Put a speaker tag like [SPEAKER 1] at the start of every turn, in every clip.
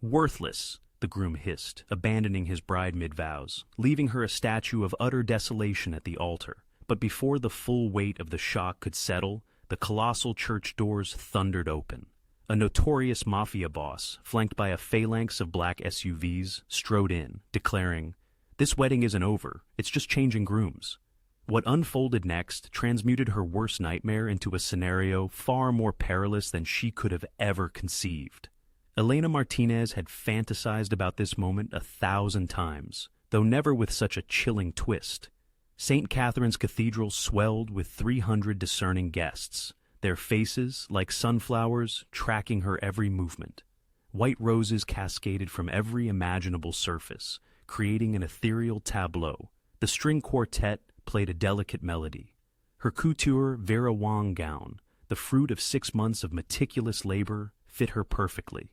[SPEAKER 1] Worthless, the groom hissed, abandoning his bride mid-vows, leaving her a statue of utter desolation at the altar. But before the full weight of the shock could settle, the colossal church doors thundered open. A notorious mafia boss, flanked by a phalanx of black SUVs, strode in, declaring, "This wedding isn't over, it's just changing grooms." What unfolded next transmuted her worst nightmare into a scenario far more perilous than she could have ever conceived. Elena Martinez had fantasized about this moment 1,000 times, though never with such a chilling twist. St. Catherine's Cathedral swelled with 300 discerning guests, their faces, like sunflowers, tracking her every movement. White roses cascaded from every imaginable surface, creating an ethereal tableau. The string quartet played a delicate melody. Her couture Vera Wang gown, the fruit of 6 months of meticulous labor, fit her perfectly.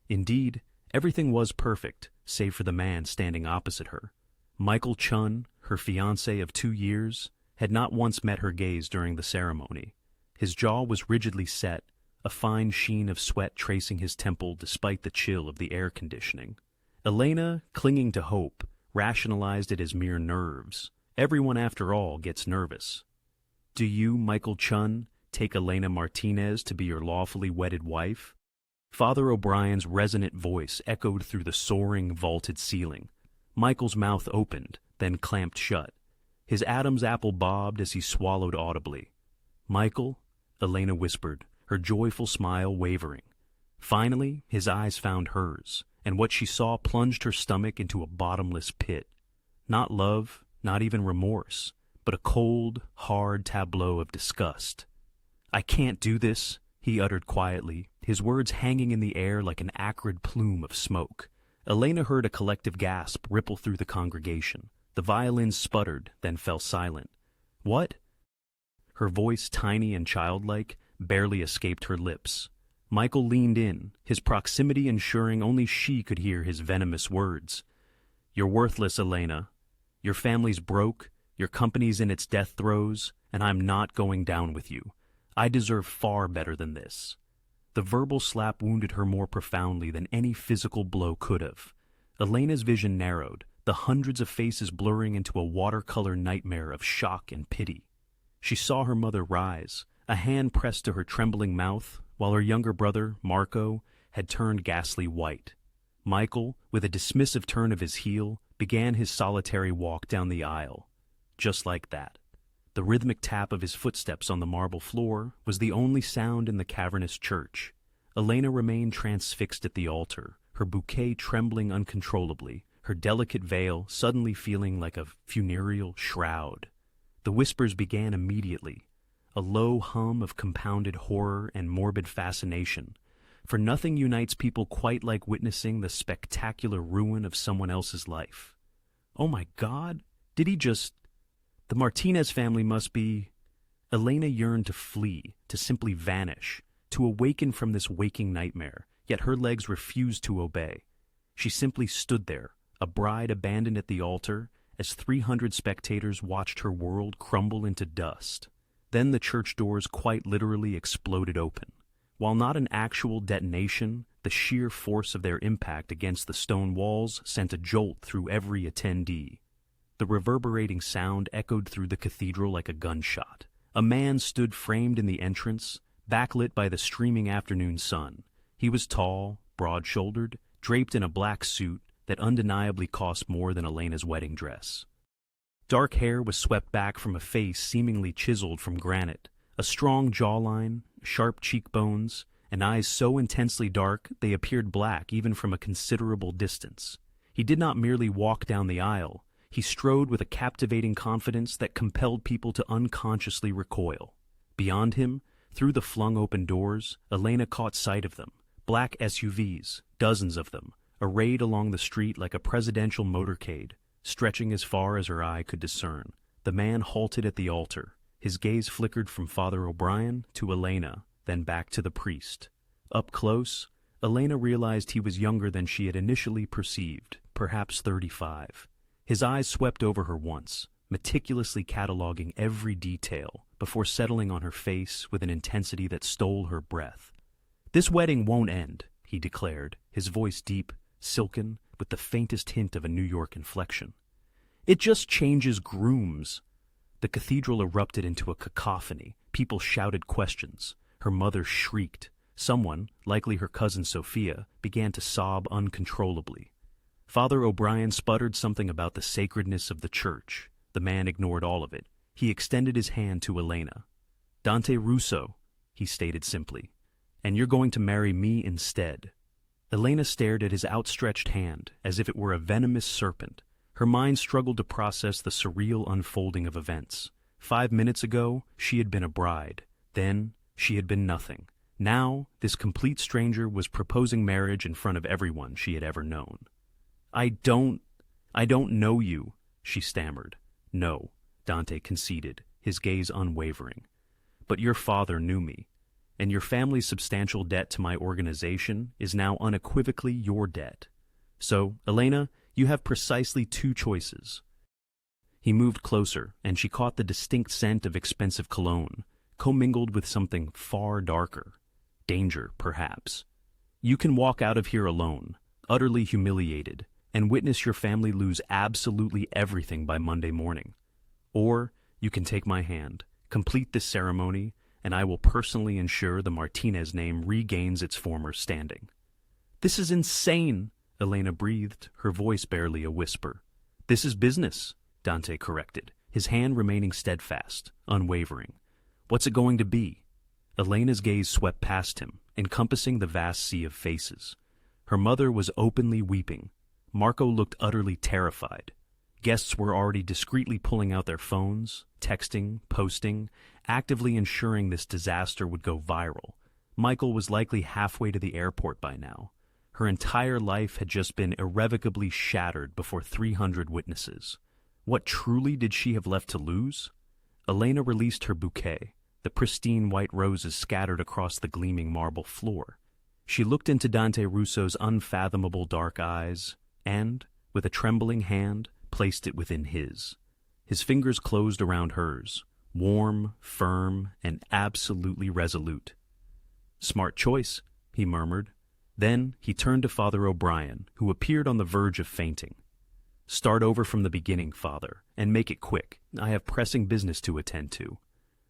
[SPEAKER 1] Indeed, everything was perfect, save for the man standing opposite her. Michael Chun, her fiancé of 2 years, had not once met her gaze during the ceremony. His jaw was rigidly set, a fine sheen of sweat tracing his temple despite the chill of the air conditioning. Elena, clinging to hope, rationalized it as mere nerves. Everyone, after all, gets nervous. "Do you, Michael Chun, take Elena Martinez to be your lawfully wedded wife?" Father O'Brien's resonant voice echoed through the soaring, vaulted ceiling. Michael's mouth opened, then clamped shut. His Adam's apple bobbed as he swallowed audibly. "Michael," Elena whispered, her joyful smile wavering. Finally, his eyes found hers, and what she saw plunged her stomach into a bottomless pit. Not love, not even remorse, but a cold, hard tableau of disgust. "I can't do this," he uttered quietly, his words hanging in the air like an acrid plume of smoke. Elena heard a collective gasp ripple through the congregation. The violins sputtered, then fell silent. "What?" Her voice, tiny and childlike, barely escaped her lips. Michael leaned in, his proximity ensuring only she could hear his venomous words. "You're worthless, Elena. Your family's broke, your company's in its death throes, and I'm not going down with you. I deserve far better than this." The verbal slap wounded her more profoundly than any physical blow could have. Elena's vision narrowed, the hundreds of faces blurring into a watercolor nightmare of shock and pity. She saw her mother rise, a hand pressed to her trembling mouth, while her younger brother, Marco, had turned ghastly white. Michael, with a dismissive turn of his heel, began his solitary walk down the aisle. Just like that. The rhythmic tap of his footsteps on the marble floor was the only sound in the cavernous church. Elena remained transfixed at the altar, her bouquet trembling uncontrollably, her delicate veil suddenly feeling like a funereal shroud. The whispers began immediately, a low hum of compounded horror and morbid fascination, for nothing unites people quite like witnessing the spectacular ruin of someone else's life. Oh my God, did he just... The Martinez family must be... Elena yearned to flee, to simply vanish, to awaken from this waking nightmare, yet her legs refused to obey. She simply stood there, a bride abandoned at the altar, as 300 spectators watched her world crumble into dust. Then the church doors quite literally exploded open. While not an actual detonation, the sheer force of their impact against the stone walls sent a jolt through every attendee. The reverberating sound echoed through the cathedral like a gunshot. A man stood framed in the entrance, backlit by the streaming afternoon sun. He was tall, broad-shouldered, draped in a black suit that undeniably cost more than Elena's wedding dress. Dark hair was swept back from a face seemingly chiseled from granite, a strong jawline, sharp cheekbones, and eyes so intensely dark they appeared black even from a considerable distance. He did not merely walk down the aisle. He strode with a captivating confidence that compelled people to unconsciously recoil. Beyond him, through the flung-open doors, Elena caught sight of them. Black SUVs, dozens of them, arrayed along the street like a presidential motorcade, stretching as far as her eye could discern. The man halted at the altar. His gaze flickered from Father O'Brien to Elena, then back to the priest. Up close, Elena realized he was younger than she had initially perceived, perhaps 35. His eyes swept over her once, meticulously cataloging every detail, before settling on her face with an intensity that stole her breath. "This wedding won't end," he declared, his voice deep, silken, with the faintest hint of a New York inflection. "It just changes grooms." The cathedral erupted into a cacophony. People shouted questions. Her mother shrieked. Someone, likely her cousin Sophia, began to sob uncontrollably. Father O'Brien sputtered something about the sacredness of the church. The man ignored all of it. He extended his hand to Elena. "Dante Russo," he stated simply, "and you're going to marry me instead." Elena stared at his outstretched hand as if it were a venomous serpent. Her mind struggled to process the surreal unfolding of events. 5 minutes ago, she had been a bride. Then, she had been nothing. Now, this complete stranger was proposing marriage in front of everyone she had ever known. I don't know you," she stammered. "No," Dante conceded, his gaze unwavering. "But your father knew me, and your family's substantial debt to my organization is now unequivocally your debt. So, Elena, you have precisely 2 choices." He moved closer, and she caught the distinct scent of expensive cologne, commingled with something far darker. Danger, perhaps. "You can walk out of here alone, utterly humiliated, and witness your family lose absolutely everything by Monday morning. Or you can take my hand, complete this ceremony, and I will personally ensure the Martinez name regains its former standing." "This is insane," Elena breathed, her voice barely a whisper. "This is business," Dante corrected, his hand remaining steadfast, unwavering. "What's it going to be?" Elena's gaze swept past him, encompassing the vast sea of faces. Her mother was openly weeping. Marco looked utterly terrified. Guests were already discreetly pulling out their phones, texting, posting, actively ensuring this disaster would go viral. Michael was likely halfway to the airport by now. Her entire life had just been irrevocably shattered before 300 witnesses. What truly did she have left to lose? Elena released her bouquet, the pristine white roses scattered across the gleaming marble floor. She looked into Dante Russo's unfathomable dark eyes and, with a trembling hand, placed it within his. His fingers closed around hers, warm, firm, and absolutely resolute. "Smart choice," he murmured. Then he turned to Father O'Brien, who appeared on the verge of fainting. "Start over from the beginning, Father, and make it quick. I have pressing business to attend to."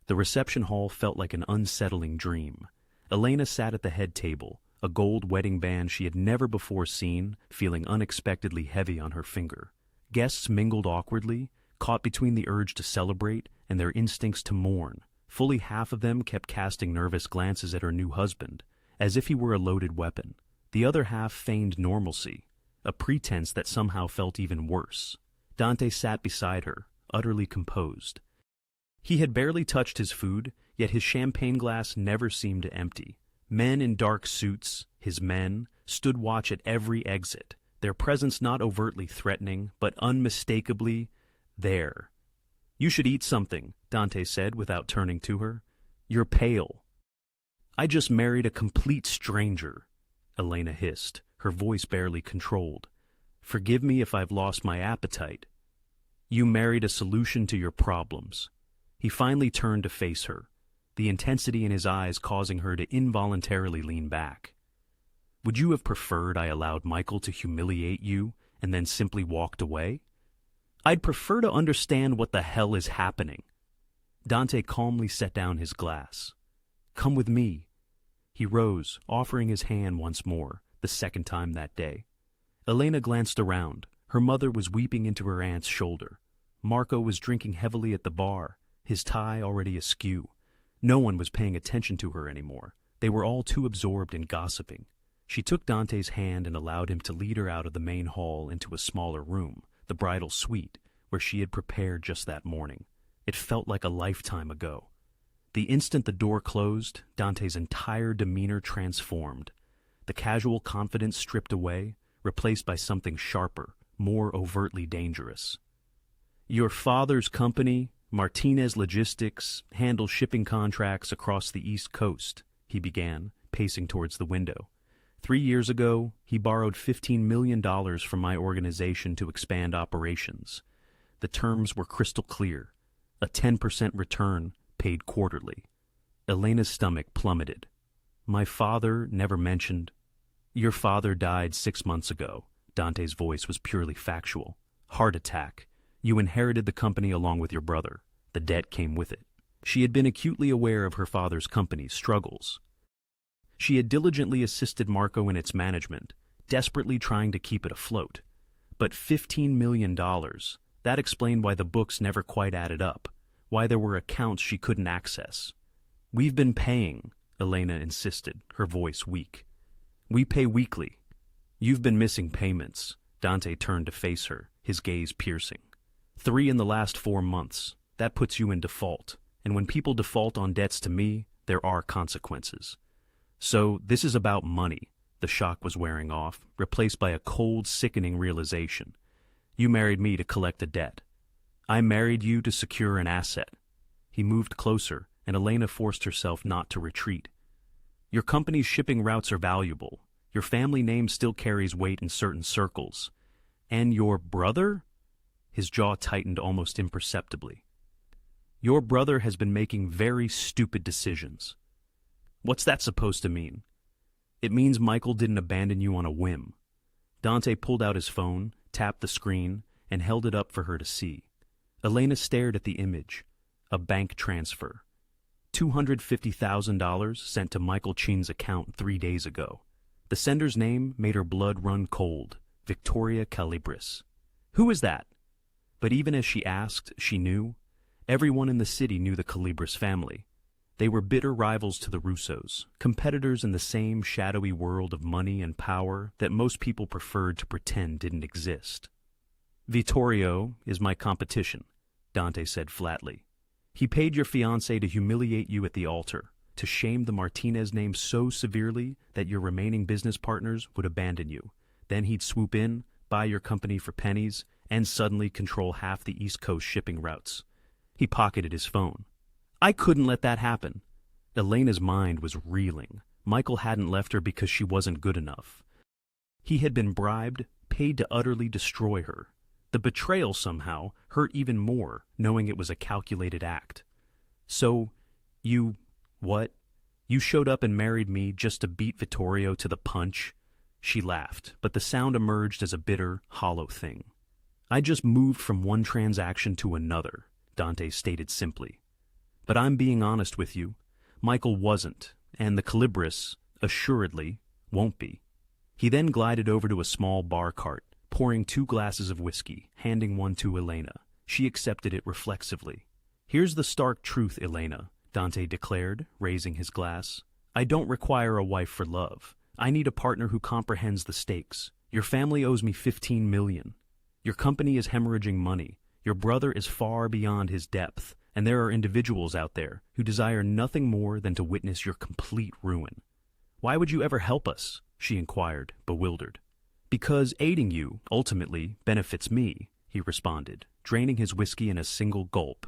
[SPEAKER 1] The reception hall felt like an unsettling dream. Elena sat at the head table, a gold wedding band she had never before seen, feeling unexpectedly heavy on her finger. Guests mingled awkwardly, caught between the urge to celebrate and their instincts to mourn. Fully half of them kept casting nervous glances at her new husband, as if he were a loaded weapon. The other half feigned normalcy, a pretense that somehow felt even worse. Dante sat beside her, utterly composed. He had barely touched his food, yet his champagne glass never seemed to empty. Men in dark suits, his men, stood watch at every exit, their presence not overtly threatening, but unmistakably there. "You should eat something," Dante said without turning to her. "You're pale." "I just married a complete stranger," Elena hissed, her voice barely controlled. "Forgive me if I've lost my appetite." "You married a solution to your problems." He finally turned to face her, the intensity in his eyes causing her to involuntarily lean back. "Would you have preferred I allowed Michael to humiliate you and then simply walked away?" "I'd prefer to understand what the hell is happening." Dante calmly set down his glass. "Come with me." He rose, offering his hand once more, the second time that day. Elena glanced around. Her mother was weeping into her aunt's shoulder. Marco was drinking heavily at the bar, his tie already askew. No one was paying attention to her anymore. They were all too absorbed in gossiping. She took Dante's hand and allowed him to lead her out of the main hall into a smaller room, the bridal suite, where she had prepared just that morning. It felt like a lifetime ago. The instant the door closed, Dante's entire demeanor transformed. The casual confidence stripped away, replaced by something sharper, more overtly dangerous. "Your father's company, Martinez Logistics, handles shipping contracts across the East Coast," he began, pacing towards the window. 3 years ago, he borrowed $15 million from my organization to expand operations. The terms were crystal clear. A 10% return, paid quarterly. Elena's stomach plummeted. "My father never mentioned—" Your father died 6 months ago. Dante's voice was purely factual. Heart attack. You inherited the company along with your brother. The debt came with it. She had been acutely aware of her father's company's struggles. She had diligently assisted Marco in its management, desperately trying to keep it afloat. But $15 million, that explained why the books never quite added up, why there were accounts she couldn't access. We've been paying, Elena insisted, her voice weak. We pay weekly. You've been missing payments. Dante turned to face her, his gaze piercing. 3 in the last 4 months. That puts you in default. And when people default on debts to me, there are consequences. So this is about money. The shock was wearing off, replaced by a cold, sickening realization. You married me to collect a debt. I married you to secure an asset. He moved closer, and Elena forced herself not to retreat. Your company's shipping routes are valuable. Your family name still carries weight in certain circles. And your brother? His jaw tightened almost imperceptibly. Your brother has been making very stupid decisions. What's that supposed to mean? It means Michael didn't abandon you on a whim. Dante pulled out his phone, tapped the screen, and held it up for her to see. Elena stared at the image. A bank transfer. $250,000 sent to Michael Chin's account 3 days ago. The sender's name made her blood run cold. Victoria Calibris. Who is that? But even as she asked, she knew. Everyone in the city knew the Calibris family. They were bitter rivals to the Russos, competitors in the same shadowy world of money and power that most people preferred to pretend didn't exist. Vittorio is my competition, Dante said flatly. He paid your fiancé to humiliate you at the altar, to shame the Martinez name so severely that your remaining business partners would abandon you. Then he'd swoop in, buy your company for pennies, and suddenly control half the East Coast shipping routes. He pocketed his phone. I couldn't let that happen. Elena's mind was reeling. Michael hadn't left her because she wasn't good enough. He had been bribed, paid to utterly destroy her. The betrayal somehow hurt even more, knowing it was a calculated act. So, what? You showed up and married me just to beat Vittorio to the punch? She laughed, but the sound emerged as a bitter, hollow thing. I just moved from one transaction to another, Dante stated simply. But I'm being honest with you. Michael wasn't, and the Calibris, assuredly, won't be. He then glided over to a small bar cart, pouring 2 glasses of whiskey, handing one to Elena. She accepted it reflexively. Here's the stark truth, Elena, Dante declared, raising his glass. I don't require a wife for love. I need a partner who comprehends the stakes. Your family owes me $15 million. Your company is hemorrhaging money. Your brother is far beyond his depth, and there are individuals out there who desire nothing more than to witness your complete ruin. Why would you ever help us? She inquired, bewildered. Because aiding you, ultimately, benefits me, he responded, draining his whiskey in a single gulp.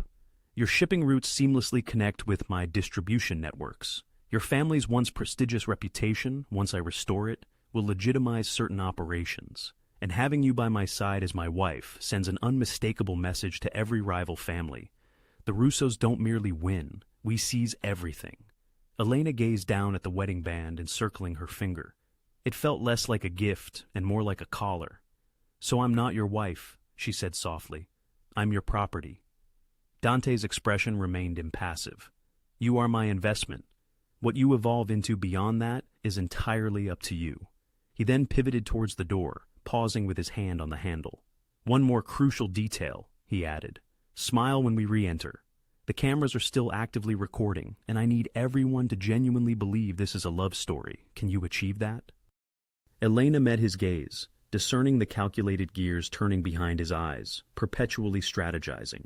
[SPEAKER 1] Your shipping routes seamlessly connect with my distribution networks. Your family's once prestigious reputation, once I restore it, will legitimize certain operations. And having you by my side as my wife sends an unmistakable message to every rival family. The Russos don't merely win, we seize everything. Elena gazed down at the wedding band encircling her finger. It felt less like a gift and more like a collar. So I'm not your wife, she said softly. I'm your property. Dante's expression remained impassive. You are my investment. What you evolve into beyond that is entirely up to you. He then pivoted towards the door, pausing with his hand on the handle. One more crucial detail, he added. Smile when we re-enter. The cameras are still actively recording, and I need everyone to genuinely believe this is a love story. Can you achieve that? Elena met his gaze, discerning the calculated gears turning behind his eyes, perpetually strategizing.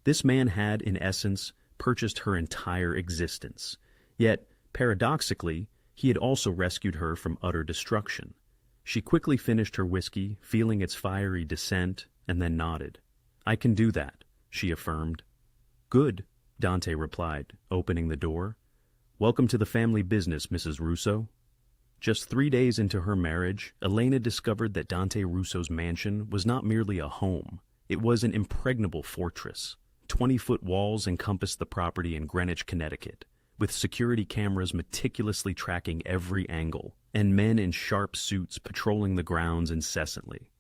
[SPEAKER 1] This man had, in essence, purchased her entire existence. Yet, paradoxically, he had also rescued her from utter destruction. She quickly finished her whiskey, feeling its fiery descent, and then nodded. I can do that, she affirmed. Good, Dante replied, opening the door. Welcome to the family business, Mrs. Russo. Just 3 days into her marriage, Elena discovered that Dante Russo's mansion was not merely a home. It was an impregnable fortress. 20-foot walls encompassed the property in Greenwich, Connecticut, with security cameras meticulously tracking every angle, and men in sharp suits patrolling the grounds incessantly.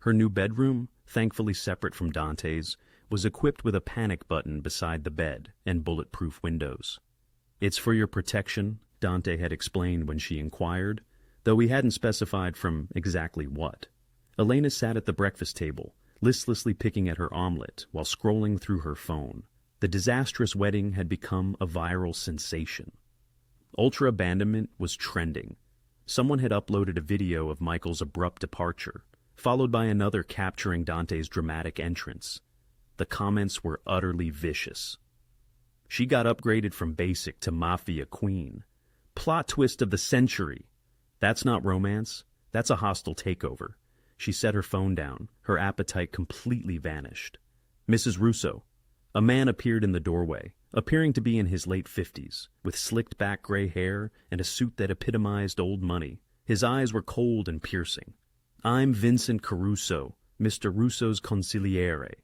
[SPEAKER 1] Her new bedroom, thankfully separate from Dante's, was equipped with a panic button beside the bed and bulletproof windows. "It's for your protection," Dante had explained when she inquired, though he hadn't specified from exactly what. Elena sat at the breakfast table, listlessly picking at her omelet while scrolling through her phone. The disastrous wedding had become a viral sensation. Ultra abandonment was trending. Someone had uploaded a video of Michael's abrupt departure, followed by another capturing Dante's dramatic entrance. The comments were utterly vicious. "She got upgraded from basic to mafia queen. Plot twist of the century. That's not romance. That's a hostile takeover." She set her phone down. Her appetite completely vanished. "Mrs. Russo." A man appeared in the doorway, appearing to be in his late 50s, with slicked back gray hair and a suit that epitomized old money. His eyes were cold and piercing. "I'm Vincent Caruso, Mr. Russo's consigliere."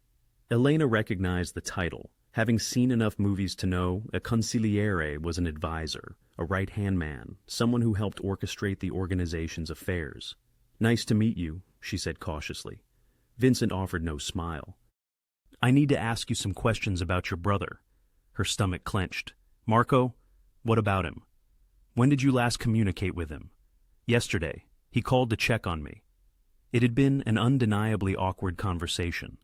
[SPEAKER 1] Elena recognized the title, having seen enough movies to know a consigliere was an advisor, a right-hand man, someone who helped orchestrate the organization's affairs. "Nice to meet you," she said cautiously. Vincent offered no smile. "I need to ask you some questions about your brother." Her stomach clenched. "Marco? What about him? When did you last communicate with him?" "Yesterday. He called to check on me." It had been an undeniably awkward conversation.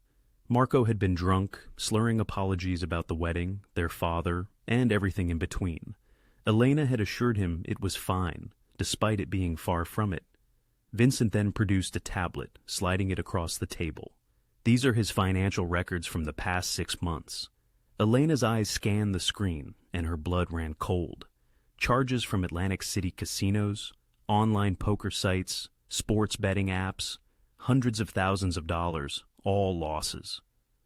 [SPEAKER 1] Marco had been drunk, slurring apologies about the wedding, their father, and everything in between. Elena had assured him it was fine, despite it being far from it. Vincent then produced a tablet, sliding it across the table. "These are his financial records from the past 6 months." Elena's eyes scanned the screen, and her blood ran cold. Charges from Atlantic City casinos, online poker sites, sports betting apps, hundreds of thousands of dollars, all losses.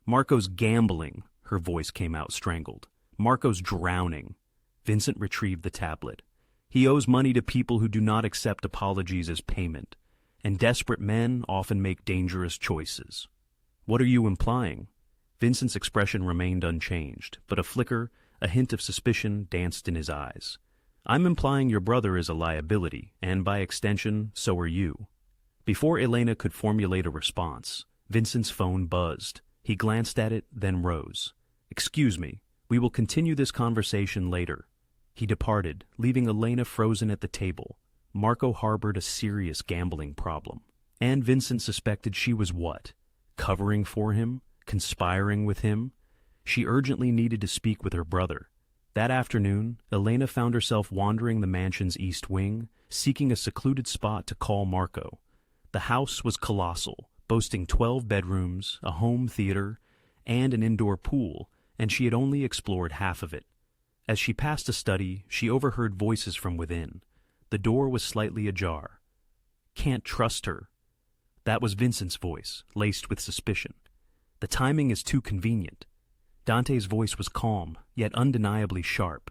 [SPEAKER 1] "Marco's gambling," her voice came out strangled. "Marco's drowning." Vincent retrieved the tablet. "He owes money to people who do not accept apologies as payment, and desperate men often make dangerous choices." "What are you implying?" Vincent's expression remained unchanged, but a hint of suspicion danced in his eyes. "I'm implying your brother is a liability, and by extension, so are you." Before Elena could formulate a response, Vincent's phone buzzed. He glanced at it, then rose. "Excuse me, we will continue this conversation later." He departed, leaving Elena frozen at the table. Marco harbored a serious gambling problem. And Vincent suspected she was what? Covering for him? Conspiring with him? She urgently needed to speak with her brother. That afternoon, Elena found herself wandering the mansion's east wing, seeking a secluded spot to call Marco. The house was colossal, boasting 12 bedrooms, a home theater, and an indoor pool, and she had only explored half of it. As she passed a study, she overheard voices from within. The door was slightly ajar. "Can't trust her." That was Vincent's voice, laced with suspicion. "The timing is too convenient." Dante's voice was calm, yet undeniably sharp.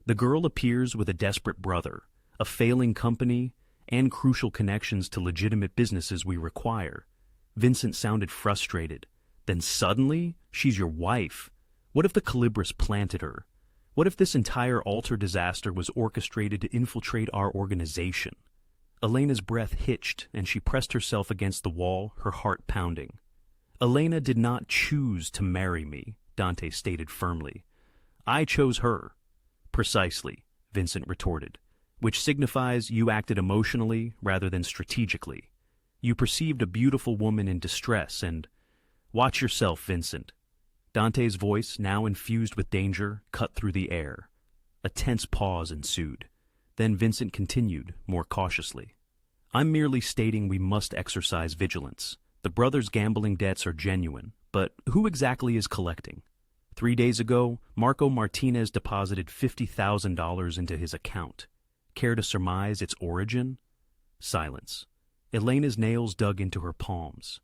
[SPEAKER 1] "The girl appears with a desperate brother, a failing company, and crucial connections to legitimate businesses we require." Vincent sounded frustrated. "Then suddenly, she's your wife. What if the Calibris planted her? What if this entire altar disaster was orchestrated to infiltrate our organization?" Elena's breath hitched, and she pressed herself against the wall, her heart pounding. "Elena did not choose to marry me," Dante stated firmly. "I chose her." "Precisely," Vincent retorted, "which signifies you acted emotionally rather than strategically. You perceived a beautiful woman in distress and— Watch yourself, Vincent." Dante's voice, now infused with danger, cut through the air. A tense pause ensued. Then Vincent continued, more cautiously. "I'm merely stating we must exercise vigilance. The brothers' gambling debts are genuine, but who exactly is collecting? 3 days ago, Marco Martinez deposited $50,000 into his account. Care to surmise its origin?" Silence. Elena's nails dug into her palms.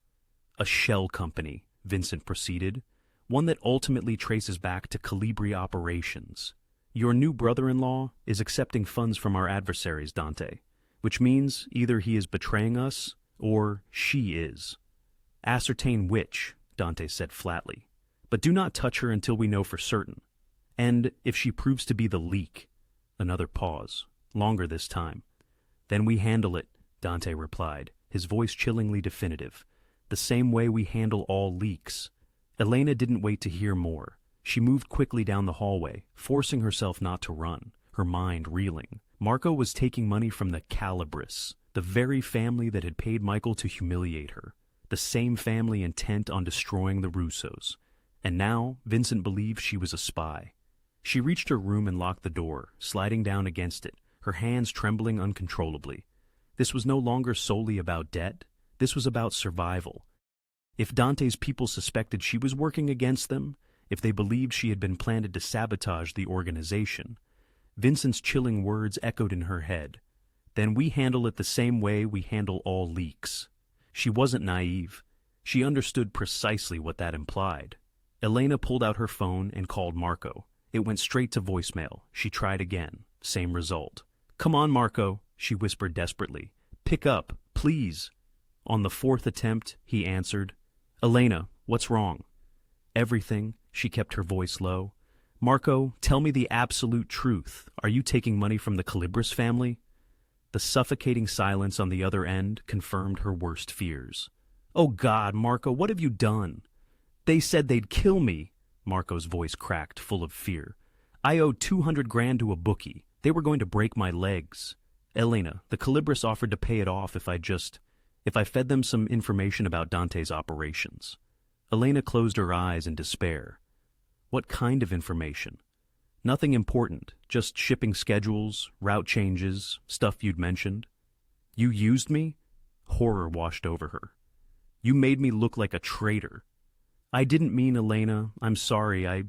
[SPEAKER 1] "A shell company," Vincent proceeded, "one that ultimately traces back to Calibri operations. Your new brother-in-law is accepting funds from our adversaries, Dante, which means either he is betraying us or she is." "Ascertain which," Dante said flatly, "but do not touch her until we know for certain." And if she proves to be the leak? Another pause, longer this time. Then we handle it, Dante replied, his voice chillingly definitive. The same way we handle all leaks. Elena didn't wait to hear more. She moved quickly down the hallway, forcing herself not to run, her mind reeling. Marco was taking money from the Calibris, the very family that had paid Michael to humiliate her, the same family intent on destroying the Russos. And now Vincent believed she was a spy. She reached her room and locked the door, sliding down against it, her hands trembling uncontrollably. This was no longer solely about debt. This was about survival. If Dante's people suspected she was working against them, if they believed she had been planted to sabotage the organization, Vincent's chilling words echoed in her head. Then we handle it the same way we handle all leaks. She wasn't naive. She understood precisely what that implied. Elena pulled out her phone and called Marco. It went straight to voicemail. She tried again. Same result. "Come on, Marco," she whispered desperately. "Pick up, please." On the fourth attempt, he answered. "Elena, what's wrong?" "Everything." She kept her voice low. "Marco, tell me the absolute truth. Are you taking money from the Calibris family?" The suffocating silence on the other end confirmed her worst fears. "Oh God, Marco, what have you done?" "They said they'd kill me." Marco's voice cracked, full of fear. "I owed 200 grand to a bookie. They were going to break my legs. Elena, the Calibris offered to pay it off if I fed them some information about Dante's operations." Elena closed her eyes in despair. "What kind of information?" "Nothing important, just shipping schedules, route changes, stuff you'd mentioned." "You used me?" Horror washed over her. "You made me look like a traitor." "I didn't mean, Elena. I'm sorry.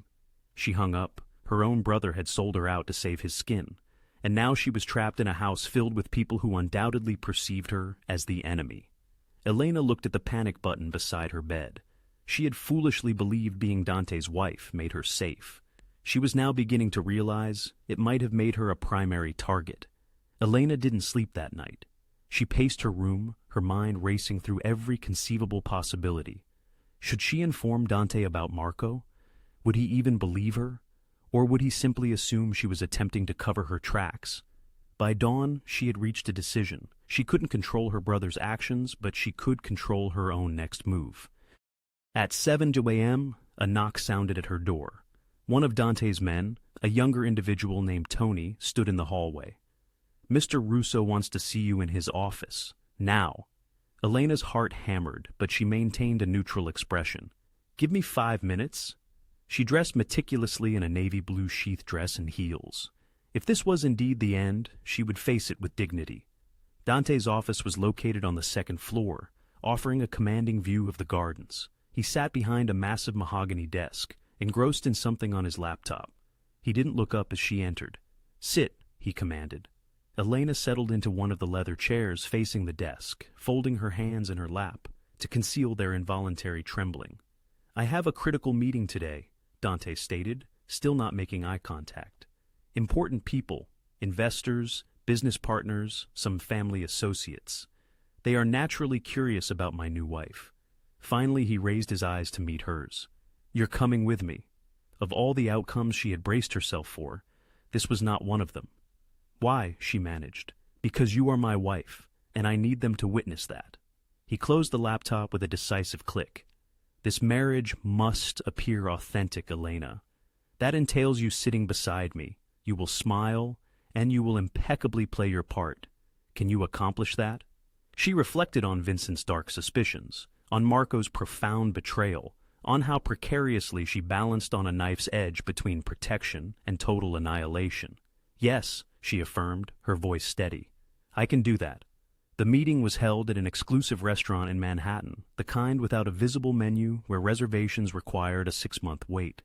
[SPEAKER 1] She hung up. Her own brother had sold her out to save his skin, and now she was trapped in a house filled with people who undoubtedly perceived her as the enemy. Elena looked at the panic button beside her bed. She had foolishly believed being Dante's wife made her safe. She was now beginning to realize it might have made her a primary target. Elena didn't sleep that night. She paced her room, her mind racing through every conceivable possibility. Should she inform Dante about Marco? Would he even believe her? Or would he simply assume she was attempting to cover her tracks? By dawn, she had reached a decision. She couldn't control her brother's actions, but she could control her own next move. At 7 a.m., a knock sounded at her door. One of Dante's men, a younger individual named Tony, stood in the hallway. "Mr. Russo wants to see you in his office. Now." Elena's heart hammered, but she maintained a neutral expression. "Give me 5 minutes." She dressed meticulously in a navy blue sheath dress and heels. If this was indeed the end, she would face it with dignity. Dante's office was located on the second floor, offering a commanding view of the gardens. He sat behind a massive mahogany desk, engrossed in something on his laptop. He didn't look up as she entered. "Sit," he commanded. Elena settled into one of the leather chairs facing the desk, folding her hands in her lap to conceal their involuntary trembling. "I have a critical meeting today," Dante stated, still not making eye contact. "Important people, investors, business partners, some family associates. They are naturally curious about my new wife." Finally, he raised his eyes to meet hers. "You're coming with me." Of all the outcomes she had braced herself for, this was not one of them. "Why?" she managed. "Because you are my wife, and I need them to witness that." He closed the laptop with a decisive click. "This marriage must appear authentic, Elena. That entails you sitting beside me. You will smile, and you will impeccably play your part. Can you accomplish that?" She reflected on Vincent's dark suspicions, on Marco's profound betrayal, on how precariously she balanced on a knife's edge between protection and total annihilation. "Yes," she affirmed, her voice steady. "I can do that." The meeting was held at an exclusive restaurant in Manhattan, the kind without a visible menu where reservations required a 6-month wait.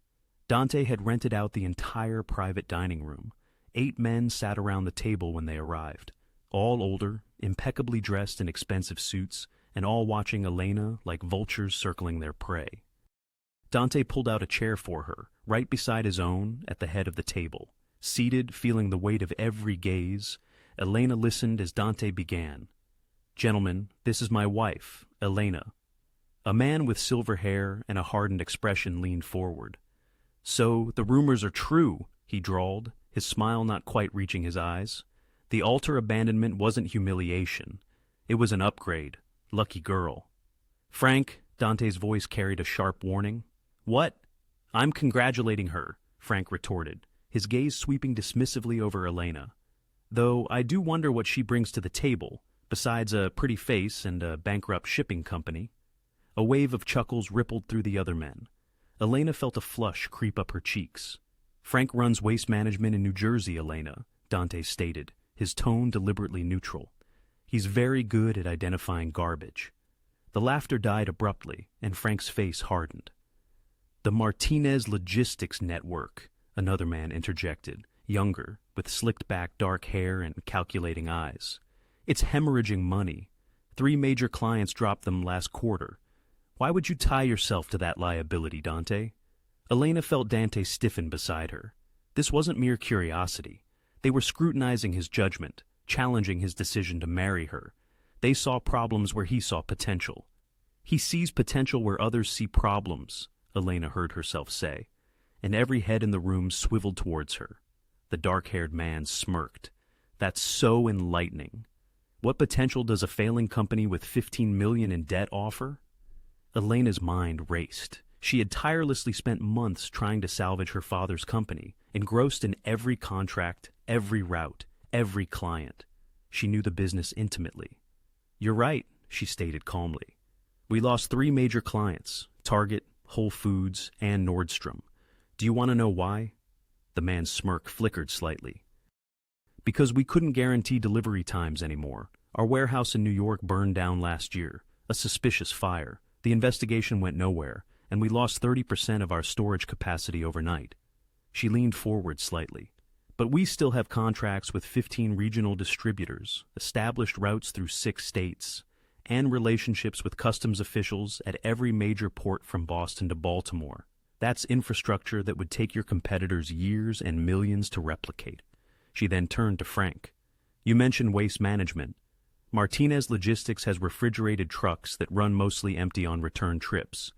[SPEAKER 1] Dante had rented out the entire private dining room. 8 men sat around the table when they arrived, all older, impeccably dressed in expensive suits, and all watching Elena like vultures circling their prey. Dante pulled out a chair for her, right beside his own, at the head of the table. Seated, feeling the weight of every gaze, Elena listened as Dante began. "Gentlemen, this is my wife, Elena." A man with silver hair and a hardened expression leaned forward. "So, the rumors are true," he drawled, his smile not quite reaching his eyes. "The altar abandonment wasn't humiliation. It was an upgrade. Lucky girl." "Frank," Dante's voice carried a sharp warning. "What?" "I'm congratulating her," Frank retorted, his gaze sweeping dismissively over Elena. "Though I do wonder what she brings to the table, besides a pretty face and a bankrupt shipping company." A wave of chuckles rippled through the other men. Elena felt a flush creep up her cheeks. "Frank runs waste management in New Jersey, Elena," Dante stated, his tone deliberately neutral. "He's very good at identifying garbage." The laughter died abruptly, and Frank's face hardened. "The Martinez Logistics Network," another man interjected, younger, with slicked-back dark hair and calculating eyes. "It's hemorrhaging money. 3 major clients dropped them last quarter. Why would you tie yourself to that liability, Dante?" Elena felt Dante stiffen beside her. This wasn't mere curiosity. They were scrutinizing his judgment, challenging his decision to marry her. They saw problems where he saw potential. "He sees potential where others see problems," Elena heard herself say, and every head in the room swiveled towards her. The dark-haired man smirked. "That's so enlightening. What potential does a failing company with $15 million in debt offer?" Elena's mind raced. She had tirelessly spent months trying to salvage her father's company, engrossed in every contract, every route, every client. She knew the business intimately. "You're right," she stated calmly. "We lost 3 major clients, Target, Whole Foods, and Nordstrom. Do you want to know why?" The man's smirk flickered slightly. "Because we couldn't guarantee delivery times anymore. Our warehouse in New York burned down last year. A suspicious fire. The investigation went nowhere, and we lost 30% of our storage capacity overnight." She leaned forward slightly. "But we still have contracts with 15 regional distributors, established routes through 6 states, and relationships with customs officials at every major port from Boston to Baltimore. That's infrastructure that would take your competitors years and millions to replicate." She then turned to Frank. "You mentioned waste management. Martinez Logistics has refrigerated trucks that run mostly empty on return trips.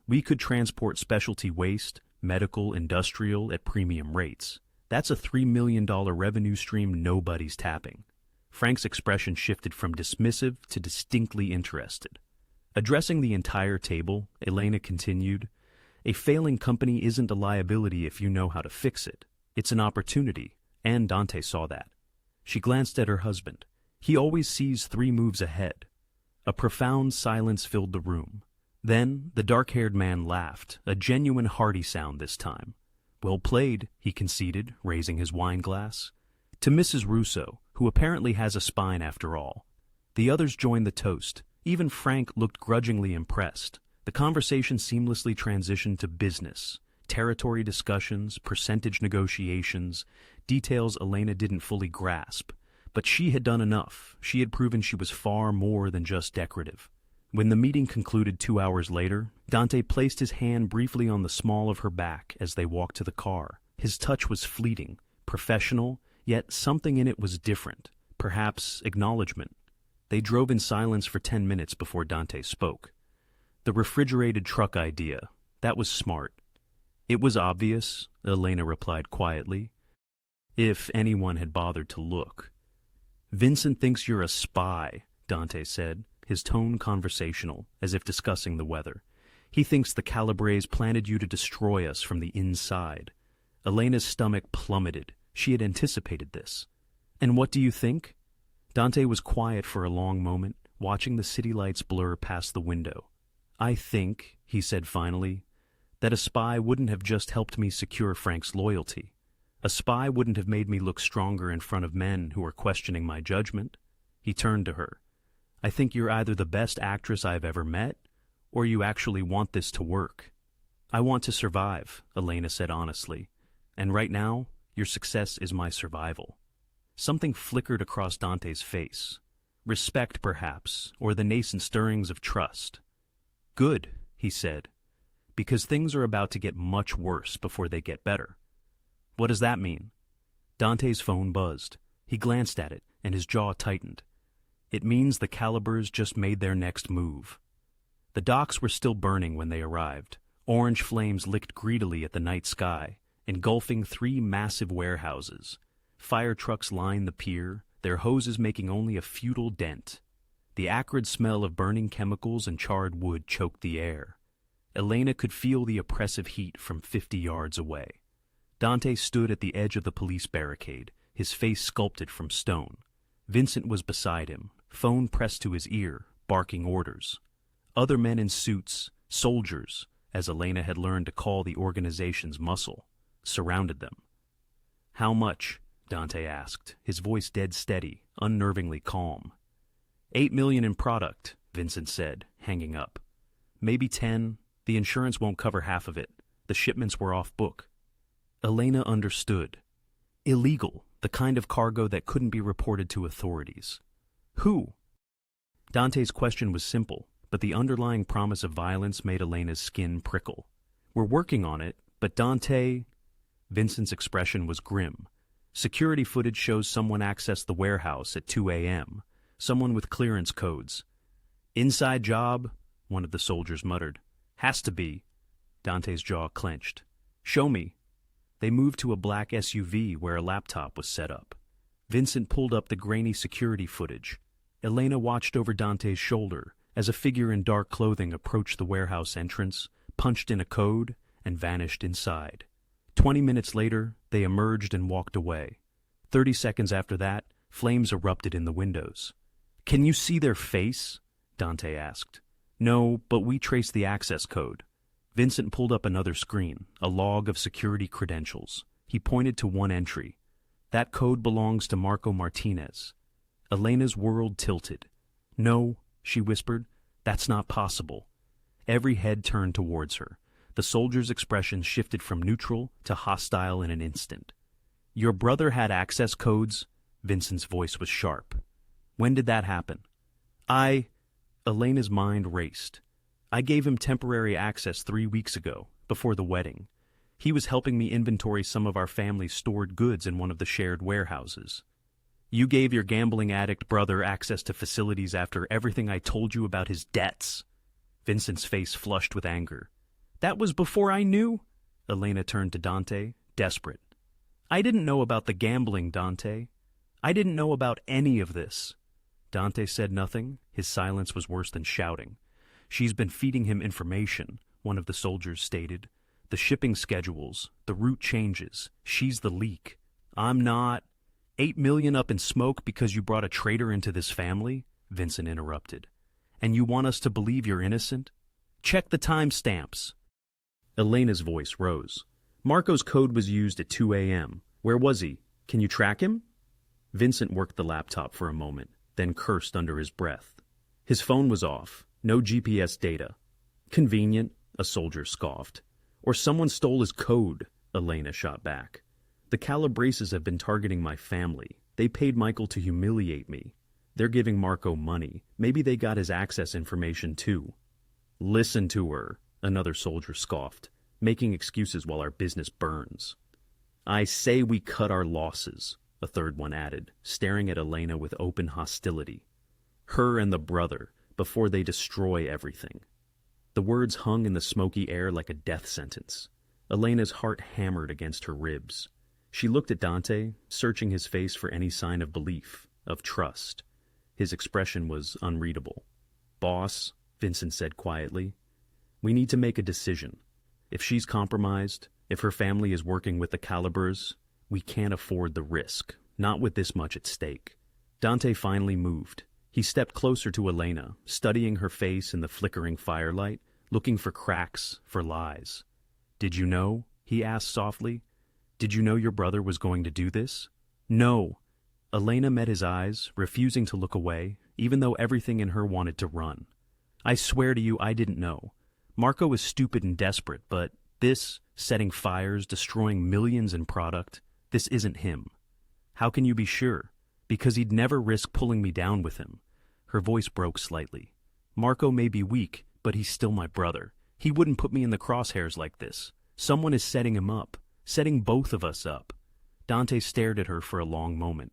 [SPEAKER 1] We could transport specialty waste, medical, industrial at premium rates. That's a $3 million revenue stream nobody's tapping." Frank's expression shifted from dismissive to distinctly interested. Addressing the entire table, Elena continued, "A failing company isn't a liability if you know how to fix it. It's an opportunity, and Dante saw that." She glanced at her husband. "He always sees 3 moves ahead." A profound silence filled the room. Then the dark-haired man laughed, a genuine hearty sound this time. "Well played," he conceded, raising his wine glass. "To Mrs. Russo, who apparently has a spine after all." The others joined the toast. Even Frank looked grudgingly impressed. The conversation seamlessly transitioned to business, territory discussions, percentage negotiations, details Elena didn't fully grasp. But she had done enough. She had proven she was far more than just decorative. When the meeting concluded 2 hours later, Dante placed his hand briefly on the small of her back as they walked to the car. His touch was fleeting, professional, yet something in it was different, perhaps acknowledgement. They drove in silence for 10 minutes before Dante spoke. "The refrigerated truck idea, that was smart." "It was obvious," Elena replied quietly, "if anyone had bothered to look." "Vincent thinks you're a spy," Dante said, his tone conversational, as if discussing the weather. "He thinks the Calabres planted you to destroy us from the inside." Elena's stomach plummeted. She had anticipated this. "And what do you think?" Dante was quiet for a long moment, watching the city lights blur past the window. "I think," he said finally, "that a spy wouldn't have just helped me secure Frank's loyalty. A spy wouldn't have made me look stronger in front of men who are questioning my judgment." He turned to her. "I think you're either the best actress I've ever met, or you actually want this to work." "I want to survive," Elena said honestly. "And right now, your success is my survival." Something flickered across Dante's face. Respect, perhaps, or the nascent stirrings of trust. "Good," he said, "because things are about to get much worse before they get better." "What does that mean?" Dante's phone buzzed. He glanced at it, and his jaw tightened. "It means the Calibers just made their next move." The docks were still burning when they arrived. Orange flames licked greedily at the night sky, engulfing 3 massive warehouses. Fire trucks lined the pier, their hoses making only a futile dent. The acrid smell of burning chemicals and charred wood choked the air. Elena could feel the oppressive heat from 50 yards away. Dante stood at the edge of the police barricade, his face sculpted from stone. Vincent was beside him, phone pressed to his ear, barking orders. Other men in suits, soldiers, as Elena had learned to call the organization's muscle, surrounded them. "How much?" Dante asked, his voice dead steady, unnervingly calm. "8 million in product," Vincent said, hanging up. "Maybe 10. The insurance won't cover half of it. The shipments were off book." Elena understood. Illegal, the kind of cargo that couldn't be reported to authorities. Who? Dante's question was simple, but the underlying promise of violence made Elena's skin prickle. "We're working on it, but Dante—" Vincent's expression was grim. "Security footage shows someone accessed the warehouse at 2 a.m., someone with clearance codes." "Inside job," one of the soldiers muttered. "Has to be." Dante's jaw clenched. "Show me." They moved to a black SUV where a laptop was set up. Vincent pulled up the grainy security footage. Elena watched over Dante's shoulder as a figure in dark clothing approached the warehouse entrance, punched in a code, and vanished inside. 20 minutes later, they emerged and walked away. 30 seconds after that, flames erupted in the windows. "Can you see their face?" Dante asked. "No, but we traced the access code." Vincent pulled up another screen, a log of security credentials. He pointed to one entry. "That code belongs to Marco Martinez." Elena's world tilted. "No," she whispered, "that's not possible." Every head turned towards her. The soldier's expression shifted from neutral to hostile in an instant. "Your brother had access codes?" Vincent's voice was sharp. "When did that happen?" Elena's mind raced. "I gave him temporary access 3 weeks ago, before the wedding. He was helping me inventory some of our family's stored goods in one of the shared warehouses." "You gave your gambling addict brother access to facilities after everything I told you about his debts?" Vincent's face flushed with anger. "That was before I knew?" Elena turned to Dante, desperate. "I didn't know about the gambling, Dante. I didn't know about any of this." Dante said nothing. His silence was worse than shouting. "She's been feeding him information," one of the soldiers stated. "The shipping schedules, the route changes. She's the leak. I'm not—" "8 million up in smoke because you brought a traitor into this family?" Vincent interrupted. "And you want us to believe you're innocent? Check the timestamps." Elena's voice rose. "Marco's code was used at 2 a.m. Where was he? Can you track him?" Vincent worked the laptop for a moment, then cursed under his breath. His phone was off. No GPS data. "Convenient," a soldier scoffed. "Or someone stole his code," Elena shot back. "The Calabreses have been targeting my family. They paid Michael to humiliate me. They're giving Marco money. Maybe they got his access information too." "Listen to her," another soldier scoffed, "making excuses while our business burns." "I say we cut our losses," a third one added, staring at Elena with open hostility. "Her and the brother, before they destroy everything." The words hung in the smoky air like a death sentence. Elena's heart hammered against her ribs. She looked at Dante, searching his face for any sign of belief, of trust. His expression was unreadable. "Boss," Vincent said quietly, "we need to make a decision. If she's compromised, if her family is working with the Calibers, we can't afford the risk, not with this much at stake." Dante finally moved. He stepped closer to Elena, studying her face in the flickering firelight, looking for cracks, for lies. "Did you know?" he asked softly. "Did you know your brother was going to do this?" "No." Elena met his eyes, refusing to look away, even though everything in her wanted to run. "I swear to you I didn't know. Marco is stupid and desperate, but this, setting fires, destroying millions in product, this isn't him." "How can you be sure?" "Because he'd never risk pulling me down with him." Her voice broke slightly. "Marco may be weak, but he's still my brother. He wouldn't put me in the crosshairs like this. Someone is setting him up, setting both of us up." Dante stared at her for a long moment.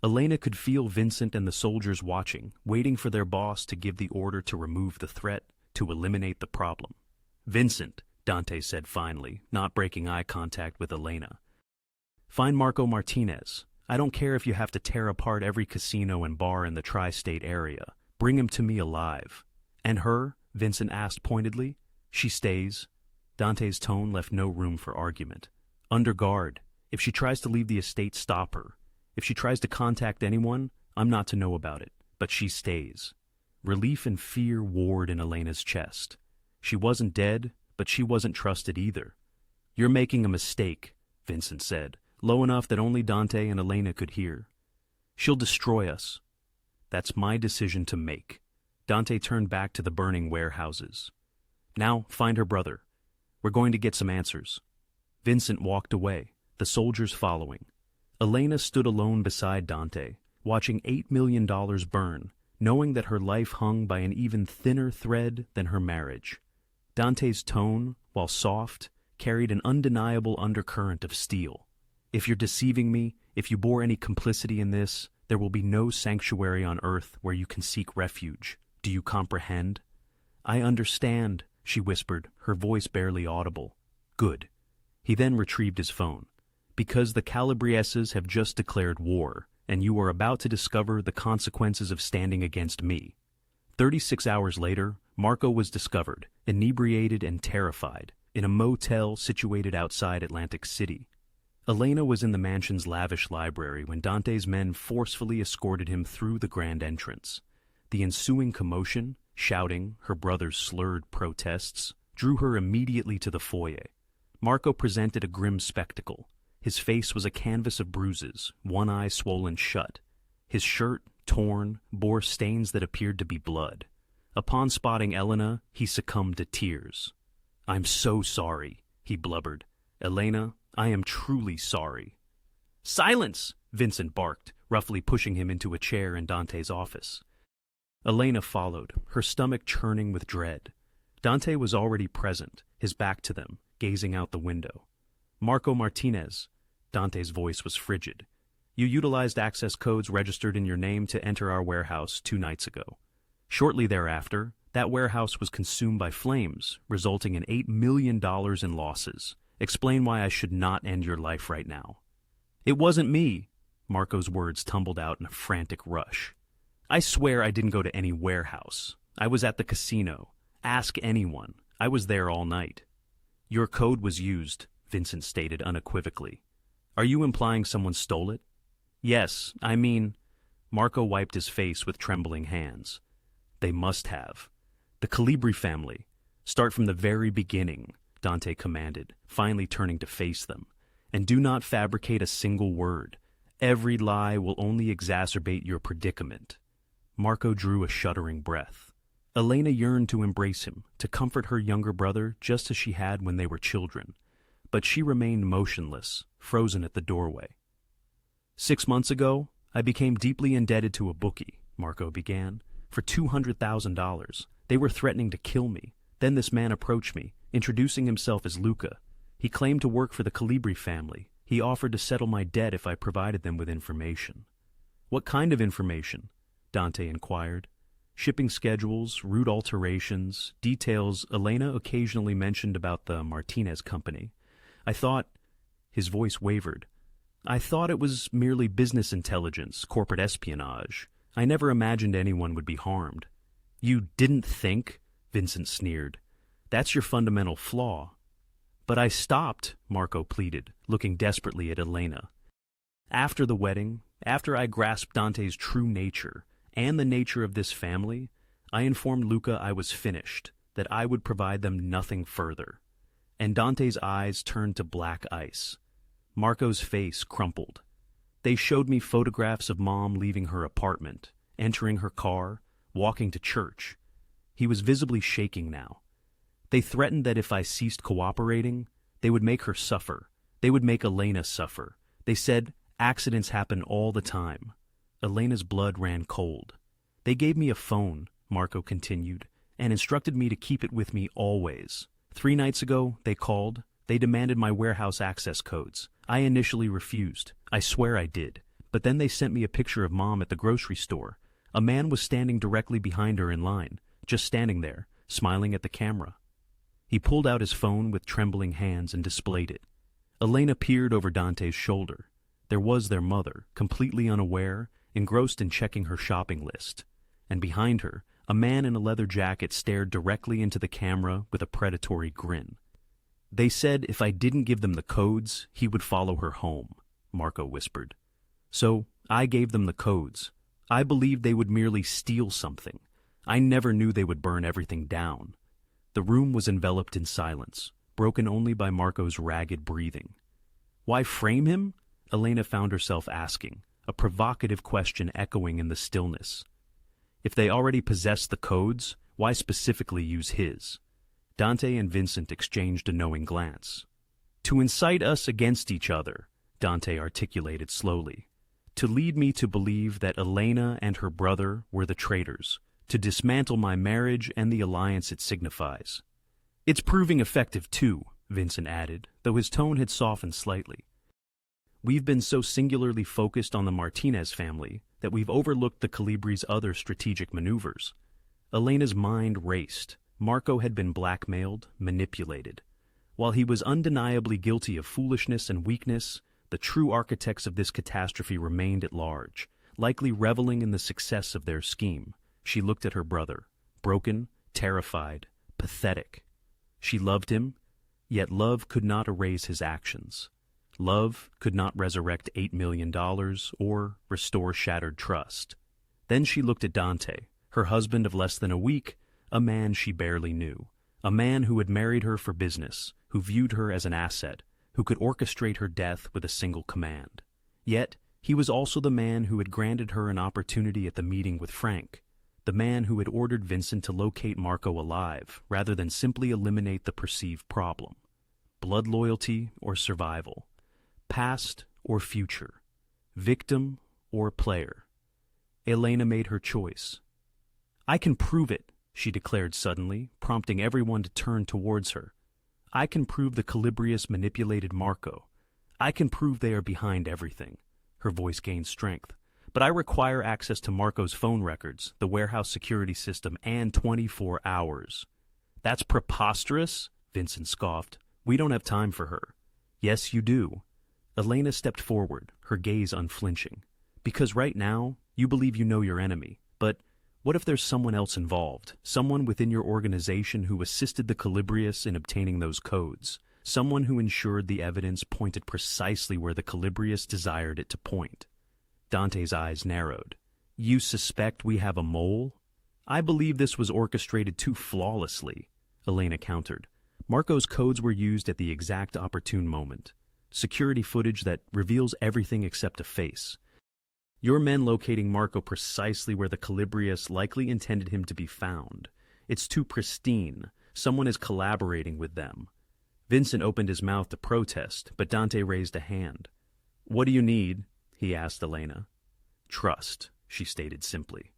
[SPEAKER 1] Elena could feel Vincent and the soldiers watching, waiting for their boss to give the order to remove the threat, to eliminate the problem. "Vincent," Dante said finally, not breaking eye contact with Elena. Find Marco Martinez. I don't care if you have to tear apart every casino and bar in the tri-state area. Bring him to me alive. And her? Vincent asked pointedly. She stays. Dante's tone left no room for argument. Under guard. If she tries to leave the estate, stop her. If she tries to contact anyone, I'm not to know about it. But she stays. Relief and fear warred in Elena's chest. She wasn't dead, but she wasn't trusted either. You're making a mistake, Vincent said, low enough that only Dante and Elena could hear. She'll destroy us. That's my decision to make. Dante turned back to the burning warehouses. Now, find her brother. We're going to get some answers. Vincent walked away, the soldiers following. Elena stood alone beside Dante, watching $8 million burn, knowing that her life hung by an even thinner thread than her marriage. Dante's tone, while soft, carried an undeniable undercurrent of steel. If you're deceiving me, if you bore any complicity in this, there will be no sanctuary on earth where you can seek refuge. Do you comprehend? I understand, she whispered, her voice barely audible. Good. He then retrieved his phone. Because the Calabrieses have just declared war, and you are about to discover the consequences of standing against me. 36 hours later, Marco was discovered, inebriated and terrified, in a motel situated outside Atlantic City. Elena was in the mansion's lavish library when Dante's men forcefully escorted him through the grand entrance. The ensuing commotion, shouting, her brother's slurred protests, drew her immediately to the foyer. Marco presented a grim spectacle. His face was a canvas of bruises, one eye swollen shut. His shirt, torn, bore stains that appeared to be blood. Upon spotting Elena, he succumbed to tears. I'm so sorry, he blubbered. Elena, I am truly sorry. Silence! Vincent barked, roughly pushing him into a chair in Dante's office. Elena followed, her stomach churning with dread. Dante was already present, his back to them, gazing out the window. Marco Martinez. Dante's voice was frigid. You utilized access codes registered in your name to enter our warehouse 2 nights ago. Shortly thereafter, that warehouse was consumed by flames, resulting in $8 million in losses. Explain why I should not end your life right now. It wasn't me. Marco's words tumbled out in a frantic rush. I swear I didn't go to any warehouse. I was at the casino. Ask anyone. I was there all night. Your code was used, Vincent stated unequivocally. Are you implying someone stole it? Yes, I mean... Marco wiped his face with trembling hands. They must have. The Calibri family. Start from the very beginning, Dante commanded, finally turning to face them. And do not fabricate a single word. Every lie will only exacerbate your predicament. Marco drew a shuddering breath. Elena yearned to embrace him, to comfort her younger brother just as she had when they were children. But she remained motionless, frozen at the doorway. 6 months ago, I became deeply indebted to a bookie, Marco began, for $200,000. They were threatening to kill me. Then this man approached me, introducing himself as Luca. He claimed to work for the Calibri family. He offered to settle my debt if I provided them with information. What kind of information? Dante inquired. Shipping schedules, route alterations, details Elena occasionally mentioned about the Martinez company. I thought... His voice wavered. I thought it was merely business intelligence, corporate espionage. I never imagined anyone would be harmed. You didn't think? Vincent sneered. That's your fundamental flaw. But I stopped, Marco pleaded, looking desperately at Elena. After the wedding, after I grasped Dante's true nature, and the nature of this family, I informed Luca I was finished, that I would provide them nothing further. And Dante's eyes turned to black ice. Marco's face crumpled. They showed me photographs of Mom leaving her apartment, entering her car, walking to church. He was visibly shaking now. They threatened that if I ceased cooperating, they would make her suffer. They would make Elena suffer. They said accidents happen all the time. Elena's blood ran cold. They gave me a phone, Marco continued, and instructed me to keep it with me always. 3 nights ago, they called. They demanded my warehouse access codes. I initially refused. I swear I did. But then they sent me a picture of Mom at the grocery store. A man was standing directly behind her in line, just standing there, smiling at the camera. He pulled out his phone with trembling hands and displayed it. Elena peered over Dante's shoulder. There was their mother, completely unaware, engrossed in checking her shopping list. And behind her, a man in a leather jacket stared directly into the camera with a predatory grin. "They said if I didn't give them the codes, he would follow her home," Marco whispered. "So I gave them the codes. I believed they would merely steal something. I never knew they would burn everything down." The room was enveloped in silence, broken only by Marco's ragged breathing. "Why frame him?" Elena found herself asking, a provocative question echoing in the stillness. If they already possessed the codes, why specifically use his? Dante and Vincent exchanged a knowing glance. "To incite us against each other," Dante articulated slowly. "To lead me to believe that Elena and her brother were the traitors. To dismantle my marriage and the alliance it signifies." "It's proving effective too," Vincent added, though his tone had softened slightly. "We've been so singularly focused on the Martinez family that we've overlooked the Calibri's other strategic maneuvers." Elena's mind raced. Marco had been blackmailed, manipulated. While he was undeniably guilty of foolishness and weakness, the true architects of this catastrophe remained at large, likely reveling in the success of their scheme. She looked at her brother, broken, terrified, pathetic. She loved him, yet love could not erase his actions. Love could not resurrect $8 million or restore shattered trust. Then she looked at Dante, her husband of less than a week, a man she barely knew, a man who had married her for business, who viewed her as an asset, who could orchestrate her death with a single command. Yet, he was also the man who had granted her an opportunity at the meeting with Frank, the man who had ordered Vincent to locate Marco alive rather than simply eliminate the perceived problem. Blood loyalty or survival, past or future, victim or player. Elena made her choice. "I can prove it," she declared suddenly, prompting everyone to turn towards her. "I can prove the Calibrius manipulated Marco. I can prove they are behind everything." Her voice gained strength. "But I require access to Marco's phone records, the warehouse security system, and 24 hours. "That's preposterous," Vincent scoffed. "We don't have time for her." "Yes, you do." Elena stepped forward, her gaze unflinching. "Because right now, you believe you know your enemy. But what if there's someone else involved? Someone within your organization who assisted the Calibrius in obtaining those codes? Someone who ensured the evidence pointed precisely where the Calibrius desired it to point?" Dante's eyes narrowed. "You suspect we have a mole?" "I believe this was orchestrated too flawlessly," Elena countered. "Marco's codes were used at the exact opportune moment. Security footage that reveals everything except a face. Your men locating Marco precisely where the Calibrius likely intended him to be found. It's too pristine. Someone is collaborating with them." Vincent opened his mouth to protest, but Dante raised a hand. "What do you need?" he asked Elena. "Trust," she stated simply.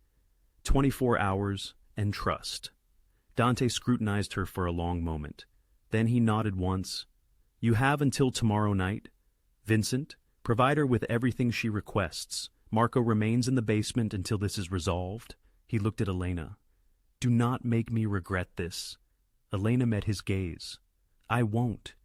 [SPEAKER 1] 24 hours and trust. Dante scrutinized her for a long moment. Then he nodded once. "You have until tomorrow night. Vincent, provide her with everything she requests. Marco remains in the basement until this is resolved." He looked at Elena. "Do not make me regret this." Elena met his gaze. "I won't."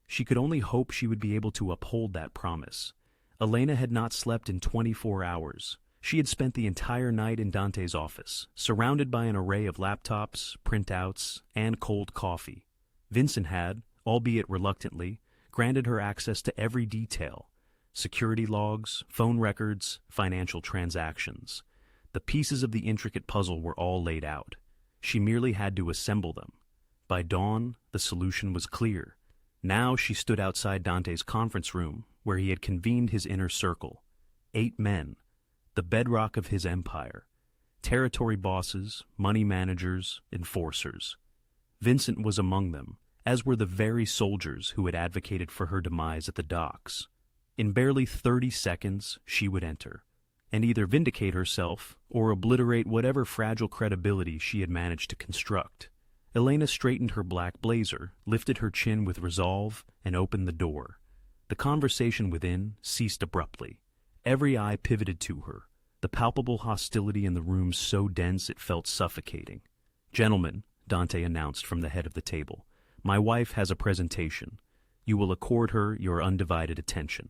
[SPEAKER 1] She could only hope she would be able to uphold that promise. Elena had not slept in 24 hours. She had spent the entire night in Dante's office, surrounded by an array of laptops, printouts, and cold coffee. Vincent had, albeit reluctantly, granted her access to every detail: security logs, phone records, financial transactions. The pieces of the intricate puzzle were all laid out. She merely had to assemble them. By dawn, the solution was clear. Now she stood outside Dante's conference room, where he had convened his inner circle. 8 men, the bedrock of his empire. Territory bosses, money managers, enforcers. Vincent was among them, as were the very soldiers who had advocated for her demise at the docks. In barely 30 seconds, she would enter, and either vindicate herself or obliterate whatever fragile credibility she had managed to construct. Elena straightened her black blazer, lifted her chin with resolve, and opened the door. The conversation within ceased abruptly. Every eye pivoted to her, the palpable hostility in the room so dense it felt suffocating. "Gentlemen," Dante announced from the head of the table, My wife has a presentation. You will accord her your undivided attention."